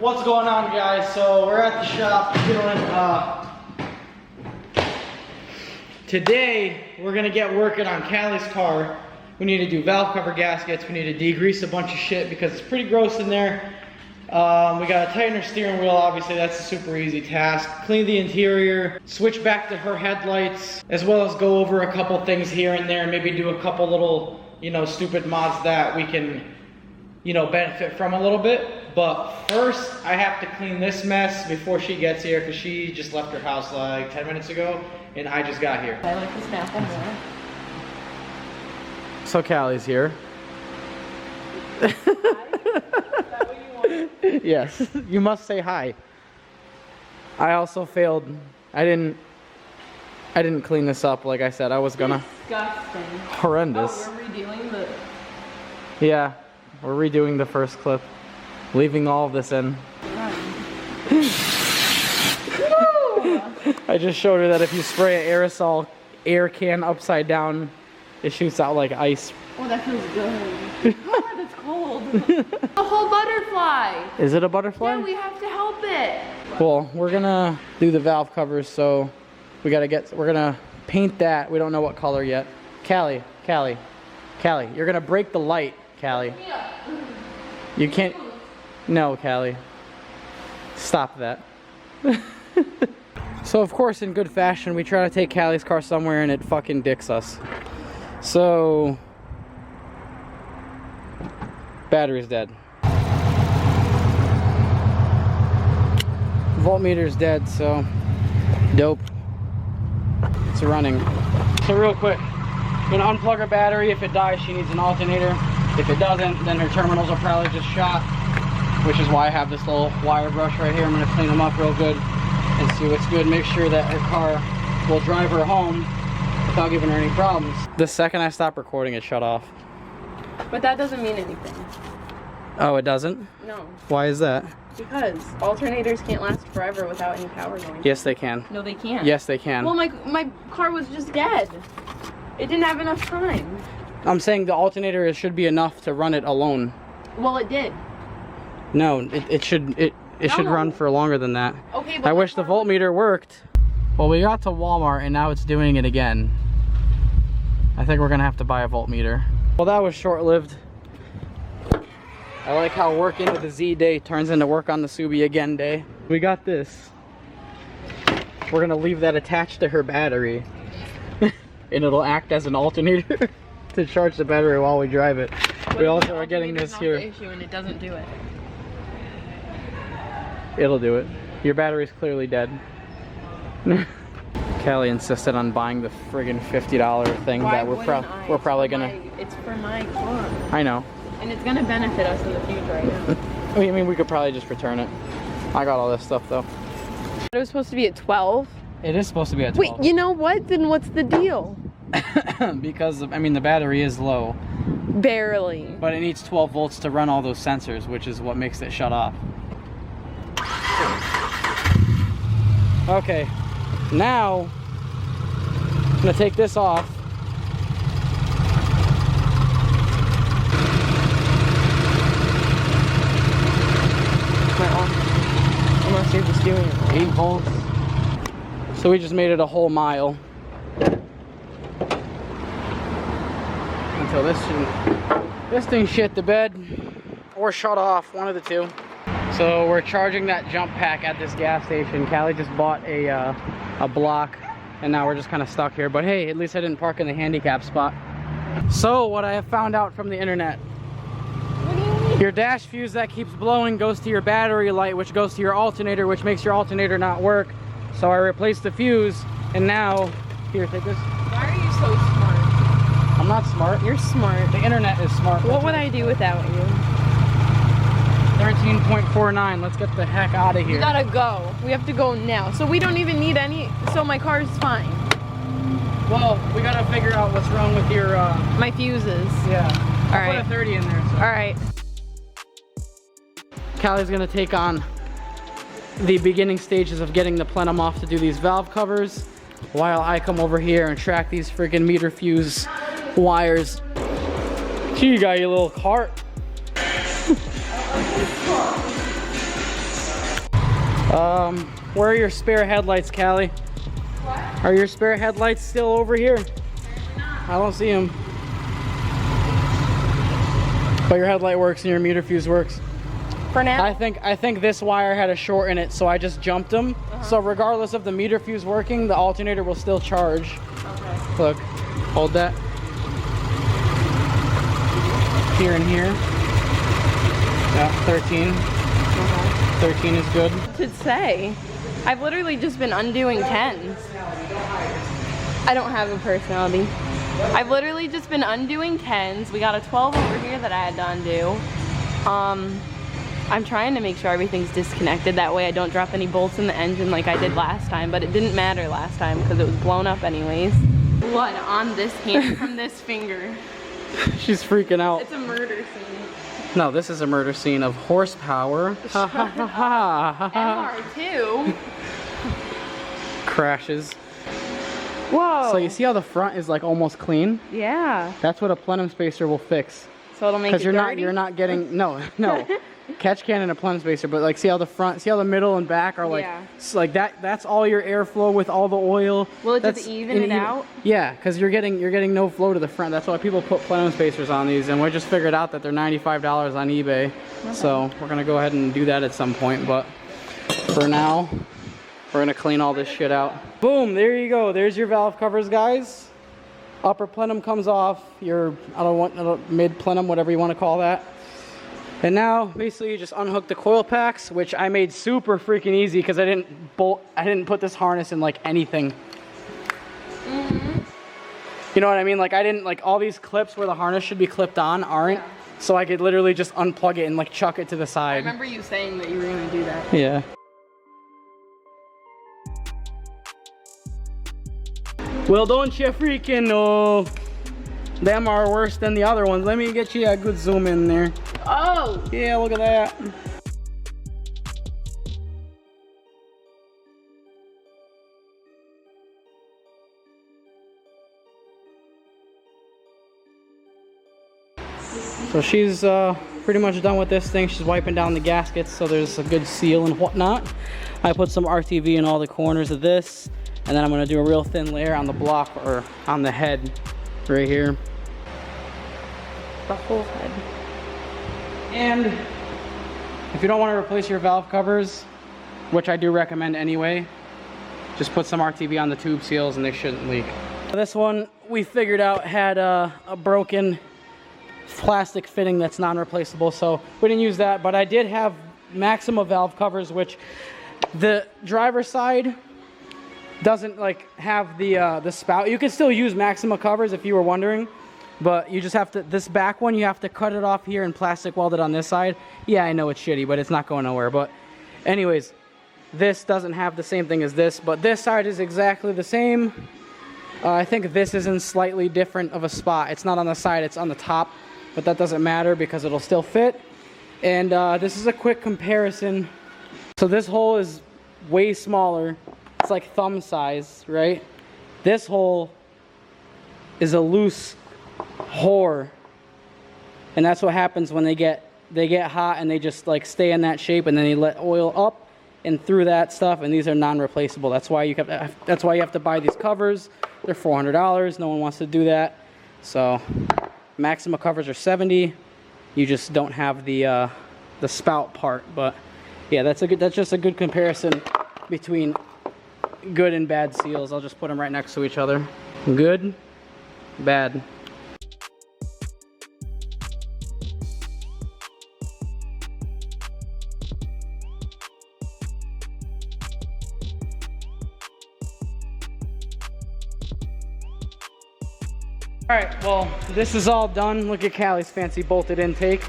What's going on, guys? So we're at the shop doing, today we're gonna get working on Callie's car. We need to do valve cover gaskets. We need to degrease a bunch of shit because it's pretty gross in there. We gotta tighten her steering wheel, obviously that's a super easy task. Clean the interior, switch back to her headlights, as well as go over a couple things here and there, maybe do a couple little, you know, stupid mods that we can, you know, benefit from a little bit. But first, I have to clean this mess before she gets here because she just left her house like 10 minutes ago and I just got here. I like the Snapple more. So Callie's here. Is that what you want? Yes, you must say hi. I also failed. I didn't clean this up like I said I was gonna. Disgusting. Horrendous. Oh, we're redoing the... Yeah, we're redoing the first clip. Leaving all of this in. I just showed her that if you spray an aerosol air can upside down, it shoots out like ice. Oh, that feels good. Oh, that's cold. A whole butterfly. Is it a butterfly? Yeah, we have to help it. Well, we're gonna do the valve covers, so we're gonna paint that. We don't know what color yet. Callie, you're gonna break the light, Callie. You can't. No, Callie. Stop that. So, of course, in good fashion, we try to take Callie's car somewhere and it fucking dicks us. So, battery's dead. Voltmeter's dead, so dope. It's running. So real quick, I'm gonna unplug her battery. If it dies, she needs an alternator. If it doesn't, then her terminals are probably just shot, which is why I have this little wire brush right here. I'm gonna clean them up real good and see what's good. Make sure that her car will drive her home without giving her any problems. The second I stop recording, it shut off. But that doesn't mean anything. Oh, it doesn't? No. Why is that? Because alternators can't last forever without any power going. Yes, they can. No, they can't. Yes, they can. Well, my car was just dead. It didn't have enough time. I'm saying the alternator should be enough to run it alone. Well, it did. No, it should run for longer than that. Okay, but I wish the voltmeter worked. Well, we got to Walmart and now it's doing it again. I think we're gonna have to buy a voltmeter. Well, that was short-lived. I like how work into the Z day turns into work on the Subie again day. We got this. We're gonna leave that attached to her battery. And it'll act as an alternator to charge the battery while we drive it. We also are getting this here. The issue and it doesn't do it. It'll do it. Your battery's clearly dead. Callie insisted on buying the friggin' $50 thing that we're probably gonna... It's for my car. I know. And it's gonna benefit us in the future, I know. I mean, we could probably just return it. I got all this stuff though. It was supposed to be at 12. It is supposed to be at 12. Wait, you know what? Then what's the deal? Because, I mean, the battery is low. Barely. But it needs 12 volts to run all those sensors, which is what makes it shut off. Okay, now I'm gonna take this off. I'm gonna see if it's doing it. 8 volts. So we just made it a whole mile. Until this thing shit the bed or shut off, one of the two. So we're charging that jump pack at this gas station. Callie just bought a block and now we're just kind of stuck here. But hey, at least I didn't park in the handicap spot. So what I have found out from the internet. Your dash fuse that keeps blowing goes to your battery light, which goes to your alternator, which makes your alternator not work. So I replaced the fuse, and now, here, take this. Why are you so smart? I'm not smart. You're smart. The internet is smart. What would I do without you? 13.49, let's get the heck out of here. We gotta go. We have to go now. So we don't even need any, so my car's fine. Well, we gotta figure out what's wrong with your, my fuses. Yeah. All I'll right. put a 30 in there. So. All right. Callie's gonna take on the beginning stages of getting the plenum off to do these valve covers, while I come over here and track these freaking meter fuse wires. Gee, you got your little cart. Where are your spare headlights, Callie? What? Are your spare headlights still over here? I don't see them. But your headlight works and your meter fuse works. For now? I think this wire had a short in it, so I just jumped them. So regardless of the meter fuse working, the alternator will still charge. Okay. Look, hold that. Here and here. Yeah, 13. 13 is good. To say, I've literally just been undoing 10s. I don't have a personality. I've literally just been undoing 10s. We got a 12 over here that I had to undo. I'm trying to make sure everything's disconnected. That way I don't drop any bolts in the engine like I did last time, but it didn't matter last time because it was blown up anyways. Blood on this hand from this finger. She's freaking out. It's a murder scene. No, this is a murder scene of horsepower. Ha ha ha ha. MR2. Crashes. Whoa. So you see how the front is like almost clean? Yeah. That's what a plenum spacer will fix. So it'll make it Because dirty? you're not getting no. Catch can and a plenum spacer, but like see how the front, see how the middle and back are like, Yeah. like that's all your airflow with all the oil. Will it just That's even it out? Yeah, because you're getting no flow to the front. That's why people put plenum spacers on these, and we just figured out that they're $95 on eBay. Okay. So we're gonna go ahead and do that at some point, but for now, we're gonna clean all this shit out. Boom! There you go. There's your valve covers, guys. Upper plenum comes off. Your mid plenum, whatever you want to call that. And now, basically, you just unhook the coil packs, which I made super freaking easy because I didn't put this harness in like anything. You know what I mean? Like I didn't, like all these clips where the harness should be clipped on aren't. Yeah. So I could literally just unplug it and like chuck it to the side. I remember you saying that you were gonna do that. Yeah. Well, don't you freaking know. Them are worse than the other ones. Let me get you a good zoom in there. Oh! Yeah, look at that. So she's pretty much done with this thing. She's wiping down the gaskets so there's a good seal and whatnot. I put some RTV in all the corners of this, and then I'm gonna do a real thin layer on the block or on the head right here. The whole head. And if you don't want to replace your valve covers, which I do recommend anyway, just put some RTV on the tube seals and they shouldn't leak. This one we figured out had a broken plastic fitting that's non-replaceable, so we didn't use that, but I did have Maxima valve covers, which the driver's side doesn't like have the spout. You can still use Maxima covers if you were wondering, but you just have to, this back one, you have to cut it off here and plastic weld it on this side. Yeah, I know it's shitty, but it's not going nowhere. But anyways, this doesn't have the same thing as this, but this side is exactly the same. I think this is in slightly different of a spot. It's not on the side, it's on the top, but that doesn't matter because it'll still fit. And this is a quick comparison. So this hole is way smaller. It's like thumb size, right? This hole is a loose whore, and that's what happens when they get hot and they just like stay in that shape, and then they let oil up and through that stuff, and these are non-replaceable. That's why you have to buy these covers. They're $400. No one wants to do that. So Maxima covers are $70. You just don't have the spout part. But yeah, that's just a good comparison between good and bad seals. I'll just put them right next to each other. Good, bad. Alright, well, this is all done. Look at Callie's fancy bolted intake.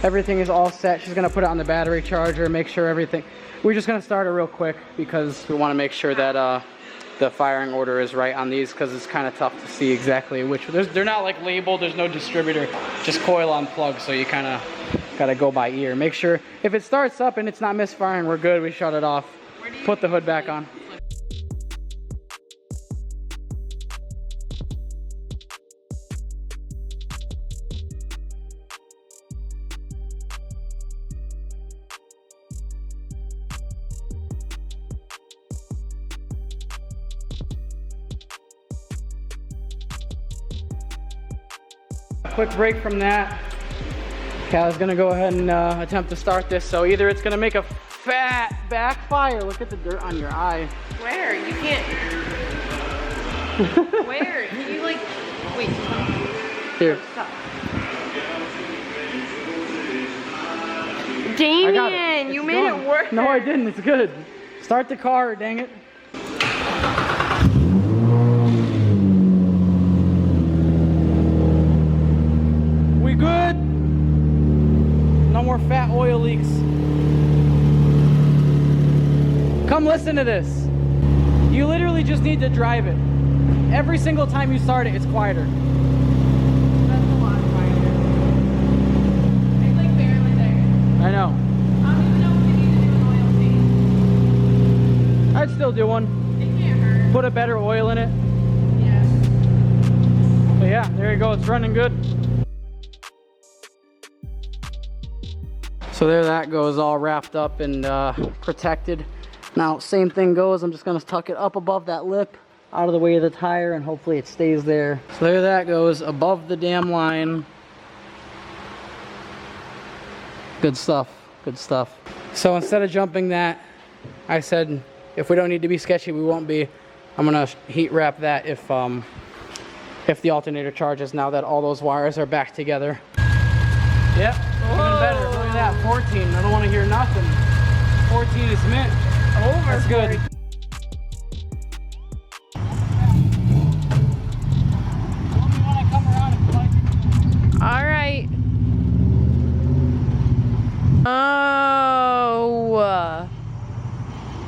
Everything is all set. She's going to put it on the battery charger, make sure everything... We're just going to start it real quick because we want to make sure that the firing order is right on these, because it's kind of tough to see exactly which... They're not like labeled, there's no distributor, just coil on plug, so you kind of got to go by ear. Make sure, if it starts up and it's not misfiring, we're good, we shut it off. Put the hood back on. quick break from that. Callie's gonna go ahead and attempt to start this. So either it's gonna make a fat backfire. Look at the dirt on your eye. Where? You can't. Where? Can you like, wait. Here. Stop. I got it. Damien, you It's made going. it work. No, I didn't. It's good. Start the car, dang it. We good? No more fat oil leaks. Come listen to this. You literally just need to drive it. Every single time you start it, it's quieter. That's a lot quieter. It's like barely there. I know. I don't even know if you need to do an oil change. I'd still do one. It can't hurt. Put a better oil in it. Yeah. But yeah, there you go. It's running good. So there that goes, all wrapped up and protected. Now, same thing goes. I'm just gonna tuck it up above that lip, out of the way of the tire, and hopefully it stays there. So there that goes, above the damn line. Good stuff, good stuff. So instead of jumping that, I said, if we don't need to be sketchy, we won't be. I'm gonna heat wrap that if the alternator charges, now that all those wires are back together. Yep, even better. Look at that, 14. I don't want to hear nothing. 14 is mint. Over. That's good. All right. Oh.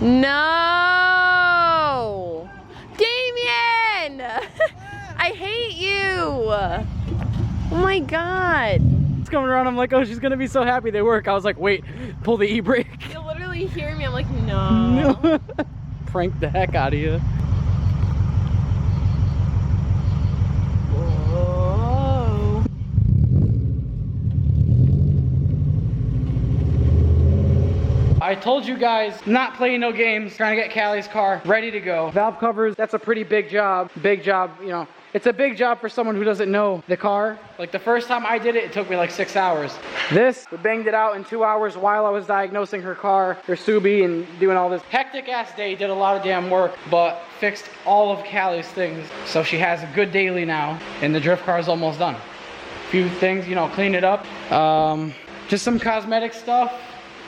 No. Damien! I hate you. Oh my God. It's coming around. I'm like, oh, she's gonna be so happy they work. I was like, wait, pull the e-brake. You literally hear me. I'm like, no. No. Prank the heck out of you. Whoa. I told you guys, not playing no games, trying to get Callie's car ready to go. Valve covers, that's a pretty big job. Big job, you know. It's a big job for someone who doesn't know the car. Like the first time I did it, it took me like 6 hours. This, we banged it out in 2 hours while I was diagnosing her car, her Subie, and doing all this. Hectic ass day, did a lot of damn work, but fixed all of Callie's things. So she has a good daily now, and the drift car is almost done. Few things, you know, clean it up. Just some cosmetic stuff.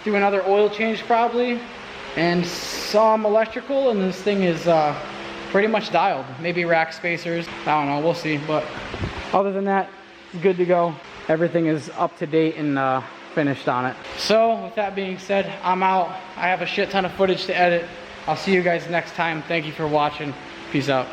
Do another oil change probably, and some electrical, and this thing is pretty much dialed. Maybe rack spacers, I don't know, we'll see. But other than that, it's good to go. Everything is up to date and finished on it. So with that being said, I'm out. I have a shit ton of footage to edit. I'll see you guys next time. Thank you for watching. Peace out.